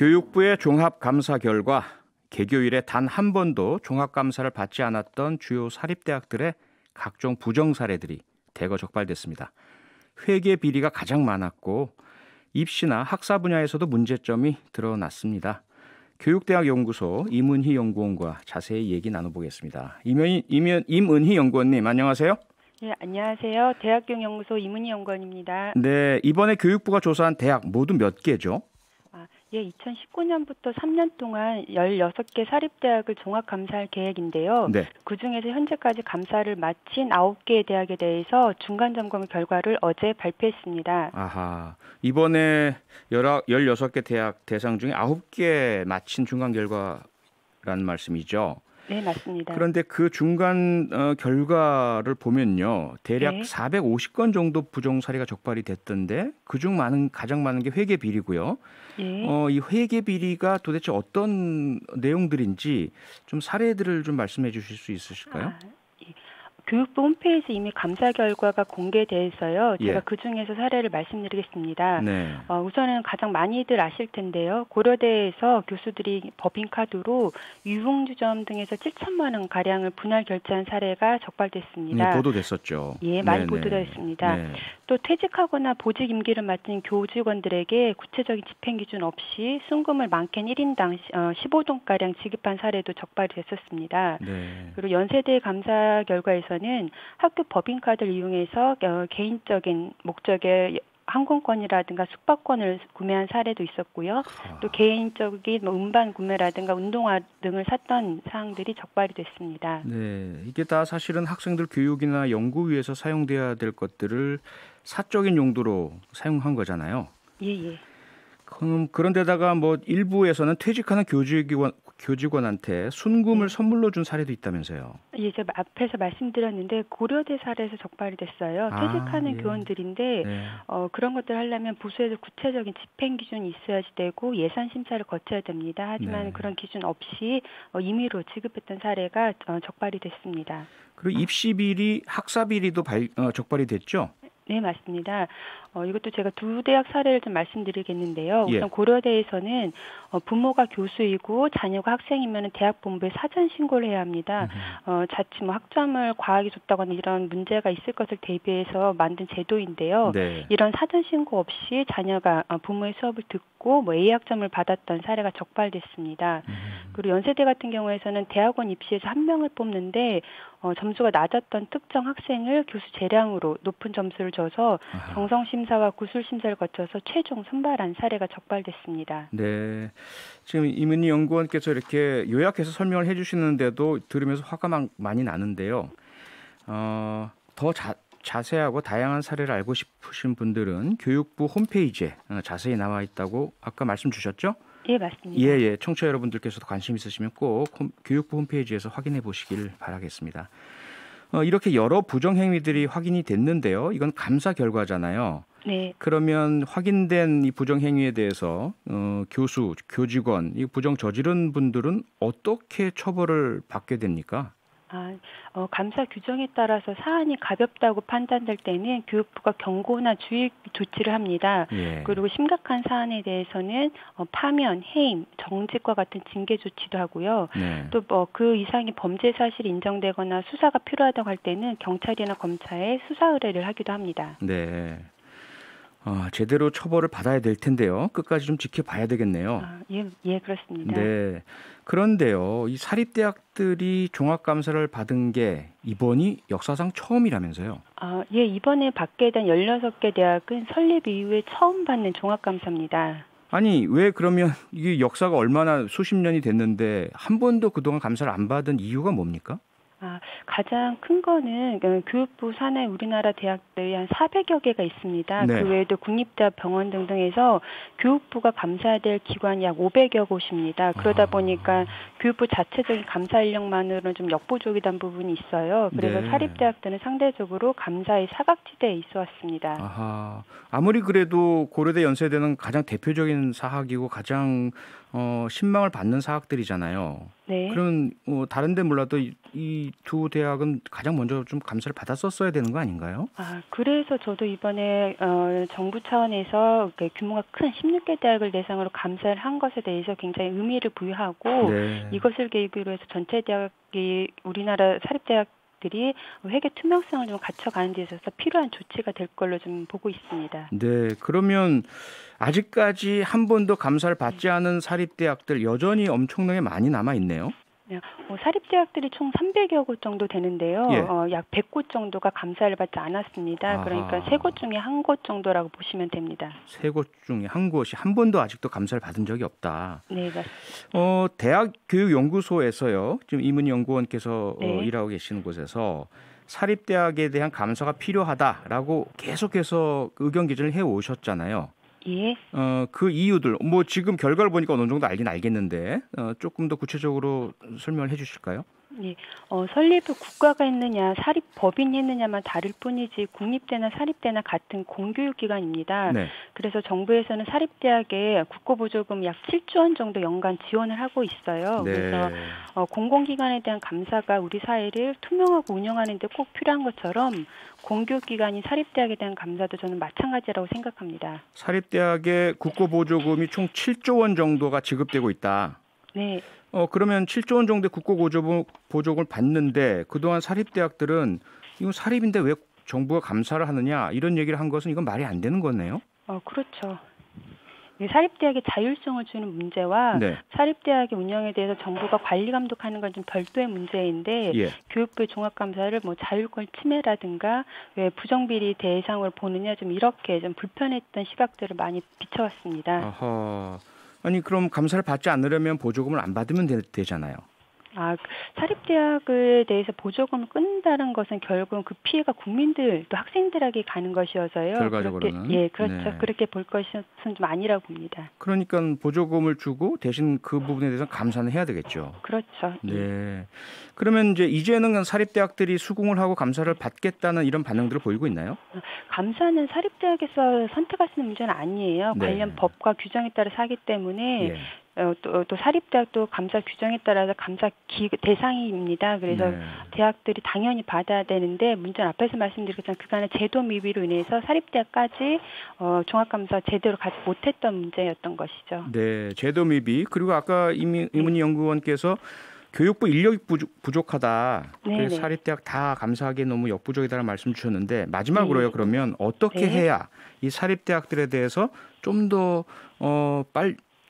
교육부의 종합감사 결과 개교 이래 단 한 번도 종합감사를 받지 않았던 주요 사립대학들의 각종 부정 사례들이 대거 적발됐습니다. 회계 비리가 가장 많았고 입시나 학사 분야에서도 문제점이 드러났습니다. 교육대학연구소 임은희 연구원과 자세히 얘기 나눠보겠습니다. 임은희 연구원님 안녕하세요. 네, 안녕하세요. 대학교연구소 임은희 연구원입니다. 네, 이번에 교육부가 조사한 대학 모두 몇 개죠? 예, 2019년부터 3년 동안 16개 사립대학을 종합감사할 계획인데요. 네. 그중에서 현재까지 감사를 마친 9개의 대학에 대해서 중간점검 결과를 어제 발표했습니다. 아하, 이번에 16개 대학 대상 중에 9개 마친 중간 결과라는 말씀이죠? 네, 맞습니다. 그런데 그 중간 결과를 보면요. 대략 네. 450건 정도 부정 사례가 적발이 됐던데 그중 가장 많은 게 회계 비리고요. 예. 이 회계 비리가 도대체 어떤 내용들인지 좀 사례들을 좀 말씀해 주실 수 있으실까요? 예. 교육부 홈페이지 이미 감사 결과가 공개돼 있어요. 제가 예. 그중에서 사례를 말씀드리겠습니다. 네. 우선은 가장 많이들 아실 텐데요. 고려대에서 교수들이 법인카드로 유흥주점 등에서 7천만 원 가량을 분할 결제한 사례가 적발됐습니다. 네, 보도됐었죠. 예, 많이 네네. 보도되었습니다. 네. 또 퇴직하거나 보직 임기를 마친 교직원들에게 구체적인 집행 기준 없이 순금을 많게는 1인당 15돈가량 지급한 사례도 적발이 됐었습니다. 네. 그리고 연세대 감사 결과에서는 학교 법인카드를 이용해서 개인적인 목적의 항공권이라든가 숙박권을 구매한 사례도 있었고요. 또 개인적인 음반 구매라든가 운동화 등을 샀던 사항들이 적발이 됐습니다. 네, 이게 다 사실은 학생들 교육이나 연구 위해서 사용돼야 될 것들을 사적인 용도로 사용한 거잖아요. 예. 그런데다가 뭐 일부에서는 퇴직하는 교직원한테 순금을 선물로 준 사례도 있다면서요. 예, 제가 앞에서 말씀드렸는데 고려대 사례에서 적발이 됐어요. 퇴직하는 예. 교원들인데 네. 그런 것들을 하려면 부서에서 구체적인 집행 기준이 있어야지 되고 예산 심사를 거쳐야 됩니다. 하지만 네. 그런 기준 없이 임의로 지급했던 사례가 적발이 됐습니다. 그리고 입시 비리, 학사 비리도 적발이 됐죠. 네, 맞습니다. 이것도 제가 두 대학 사례를 좀 말씀드리겠는데요. 우선 예. 고려대에서는 부모가 교수이고 자녀가 학생이면 대학 본부에 사전 신고를 해야 합니다. 자칫 학점을 과하게 줬다거나 이런 문제가 있을 것을 대비해서 만든 제도인데요. 네. 이런 사전 신고 없이 자녀가 부모의 수업을 듣고 A 학점을 받았던 사례가 적발됐습니다. 그리고 연세대 같은 경우에서는 대학원 입시에서 한 명을 뽑는데 점수가 낮았던 특정 학생을 교수 재량으로 높은 점수를 줘서 정성 심사와 구술 심사를 거쳐서 최종 선발한 사례가 적발됐습니다. 네. 지금 임은희 연구원께서 이렇게 요약해서 설명을 해주시는데도 들으면서 화가 많이 나는데요. 더 자세하고 다양한 사례를 알고 싶으신 분들은 교육부 홈페이지에 자세히 나와 있다고 아까 말씀 주셨죠? 예, 맞습니다. 예. 청취자 여러분들께서도 관심 있으시면 꼭 교육부 홈페이지에서 확인해 보시길 바라겠습니다. 이렇게 여러 부정 행위들이 확인이 됐는데요. 이건 감사 결과잖아요. 네. 그러면 확인된 이 부정 행위에 대해서 교수, 교직원, 이 부정 저지른 분들은 어떻게 처벌을 받게 됩니까? 감사 규정에 따라서 사안이 가볍다고 판단될 때는 교육부가 경고나 주의 조치를 합니다. 예. 그리고 심각한 사안에 대해서는 파면, 해임, 정직과 같은 징계 조치도 하고요. 네. 또 그 이상의 범죄 사실이 인정되거나 수사가 필요하다고 할 때는 경찰이나 검찰에 수사 의뢰를 하기도 합니다. 네. 제대로 처벌을 받아야 될 텐데요. 끝까지 좀 지켜봐야 되겠네요. 예, 그렇습니다. 네. 그런데요, 이 사립대학들이 종합감사를 받은 게 이번이 역사상 처음이라면서요? 예, 이번에 받게 된 16개 대학은 설립 이후에 처음 받는 종합감사입니다. 아니, 왜 그러면 이게 역사가 얼마나 수십 년이 됐는데 한 번도 그동안 감사를 안 받은 이유가 뭡니까? 가장 큰 거는 교육부 산하의 우리나라 대학들이 한 400여 개가 있습니다. 네. 그 외에도 국립대학, 병원 등등해서 교육부가 감사해야 될 기관이 약 500여 곳입니다. 그러다 보니까 교육부 자체적인 감사 인력만으로는 좀 역부족이란 부분이 있어요. 그래서 네. 사립대학들은 상대적으로 감사의 사각지대에 있어 왔습니다. 아하. 아무리 그래도 고려대 연세대는 가장 대표적인 사학이고 가장 신망을 받는 사학들이잖아요. 네. 그럼 다른 데 몰라도 이 두 대학은 가장 먼저 좀 감사를 받았었어야 되는 거 아닌가요? 그래서 저도 이번에 정부 차원에서 규모가 큰 16개 대학을 대상으로 감사를 한 것에 대해서 굉장히 의미를 부여하고 네. 이것을 계기로 해서 전체 대학이 우리나라 사립대학들이 회계 투명성을 좀 갖춰가는 데 있어서 필요한 조치가 될 걸로 좀 보고 있습니다. 네, 그러면 아직까지 한 번도 감사를 받지 않은 사립대학들 여전히 엄청나게 많이 남아 있네요. 사립대학들이 총 300여 곳 정도 되는데요. 예. 약 100곳 정도가 감사를 받지 않았습니다. 그러니까 3곳 중에 한 곳 정도라고 보시면 됩니다. 3곳 중에 한 곳이 한 번도 아직도 감사를 받은 적이 없다. 네, 맞습니다. 대학교육연구소에서요. 지금 이문희 연구원께서 네. 일하고 계시는 곳에서 사립대학에 대한 감사가 필요하다라고 계속해서 의견 개진을 해 오셨잖아요. 예. 그 이유들 지금 결과를 보니까 어느 정도 알긴 알겠는데 조금 더 구체적으로 설명을 해 주실까요? 예. 설립을 국가가 했느냐 사립법인이 했느냐만 다를 뿐이지 국립대나 사립대나 같은 공교육기관입니다. 네. 그래서 정부에서는 사립대학에 국고보조금 약 7조 원 정도 연간 지원을 하고 있어요. 네. 그래서 공공기관에 대한 감사가 우리 사회를 투명하고 운영하는 데 꼭 필요한 것처럼 공교육기관인 사립대학에 대한 감사도 저는 마찬가지라고 생각합니다. 사립대학의 국고보조금이 총 7조 원 정도가 지급되고 있다. 네. 그러면 7조 원 정도의 국고보조금을 받는데 그동안 사립대학들은 이거 사립인데 왜 정부가 감사를 하느냐 이런 얘기를 한 것은 이건 말이 안 되는 거네요. 그렇죠. 사립대학의 자율성을 주는 문제와 네. 사립대학의 운영에 대해서 정부가 관리 감독하는 건 좀 별도의 문제인데 예. 교육부의 종합감사를 자율권 침해라든가 왜 부정비리 대상으로 보느냐 좀 이렇게 좀 불편했던 시각들을 많이 비춰왔습니다. 아하. 아니 그럼 감사를 받지 않으려면 보조금을 안 받으면 되잖아요. 사립대학에 대해서 보조금을 끊는다는 것은 결국은 그 피해가 국민들 또 학생들에게 가는 것이어서요. 결과적으로는. 그렇죠. 네. 그렇게 볼 것은 좀 아니라고 봅니다. 그러니까 보조금을 주고 대신 그 부분에 대해서 감사는 해야 되겠죠. 그렇죠. 네. 그러면 이제는 사립대학들이 수긍을 하고 감사를 받겠다는 이런 반응들을 보이고 있나요? 감사는 사립대학에서 선택할 수 있는 문제는 아니에요. 네. 관련 법과 규정에 따라서 하기 때문에 예. 또 사립대학도 감사 규정에 따라서 감사 대상입니다. 그래서 네. 대학들이 당연히 받아야 되는데 문제는 앞에서 말씀드렸지만 그간의 제도 미비로 인해서 사립대학까지 종합감사 제대로 가지 못했던 문제였던 것이죠. 네, 제도 미비 그리고 아까 이문희 연구원께서 교육부 인력이 부족하다. 그래서 사립대학 다 감사하기에 너무 역부족이다라는 말씀 주셨는데 마지막으로요. 그러면 어떻게 해야 이 사립대학들에 대해서 좀 더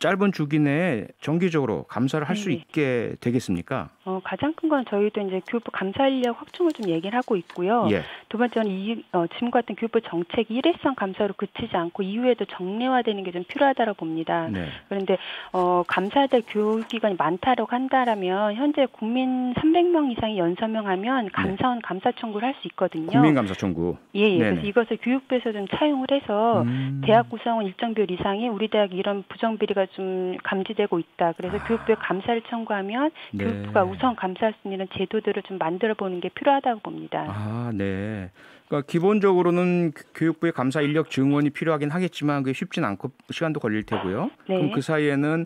짧은 주기 내에 정기적으로 감사를 할 수 있게 되겠습니까? 가장 큰 건 저희도 이제 교육부 감사 인력 확충을 좀 얘기를 하고 있고요. 예. 두 번째는 지금 같은 교육부 정책이 일회성 감사로 그치지 않고 이후에도 정례화되는 게 좀 필요하다고 봅니다. 네. 그런데 감사될 교육기관이 많다고 한다라면 현재 국민 300명 이상이 연서명하면 감사원 감사 청구를 할 수 있거든요. 국민감사 청구. 예. 그래서 이것을 교육부에서 좀 차용을 해서 대학 구성원 일정 비율 이상이 우리 대학이 이런 부정비리가 좀 감지되고 있다. 그래서 교육부에 감사를 청구하면 교육부가 우선 감사할 수 있는 제도들을 좀 만들어 보는 게 필요하다고 봅니다. 네. 그러니까 기본적으로는 교육부의 감사 인력 증원이 필요하긴 하겠지만 그게 쉽진 않고 시간도 걸릴 테고요. 네. 그럼 그 사이에는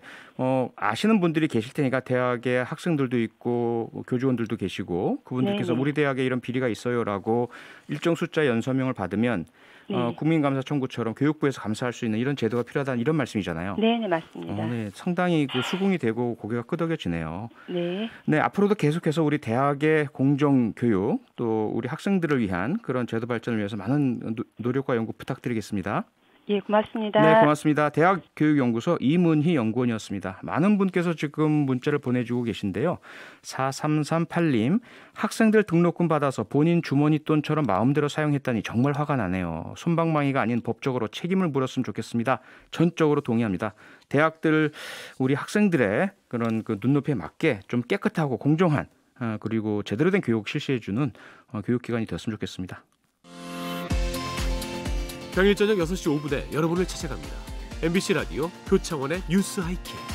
아시는 분들이 계실 테니까 대학의 학생들도 있고 교직원들도 계시고 그분들께서 우리 대학에 이런 비리가 있어요라고 일정 숫자의 연서명을 받으면 국민감사 청구처럼 교육부에서 감사할 수 있는 이런 제도가 필요하다는 이런 말씀이잖아요. 네, 맞습니다. 네, 상당히 수긍이 되고 고개가 끄덕여지네요. 네, 앞으로도 계속해서 우리 대학의 공정 교육 또 우리 학생들을 위한 그런 제도 발전을 위해서 많은 노력과 연구 부탁드리겠습니다. 예, 고맙습니다. 네, 고맙습니다. 대학교육연구소 이문희 연구원이었습니다. 많은 분께서 지금 문자를 보내주고 계신데요. 4338님, 학생들 등록금 받아서 본인 주머니 돈처럼 마음대로 사용했다니 정말 화가 나네요. 솜방망이가 아닌 법적으로 책임을 물었으면 좋겠습니다. 전적으로 동의합니다. 대학들 우리 학생들의 그런 눈높이에 맞게 좀 깨끗하고 공정한 그리고 제대로 된 교육 실시해주는 교육기관이 되었으면 좋겠습니다. 평일 저녁 6시 5분에 여러분을 찾아갑니다. MBC 라디오 표창원의 뉴스 하이킥.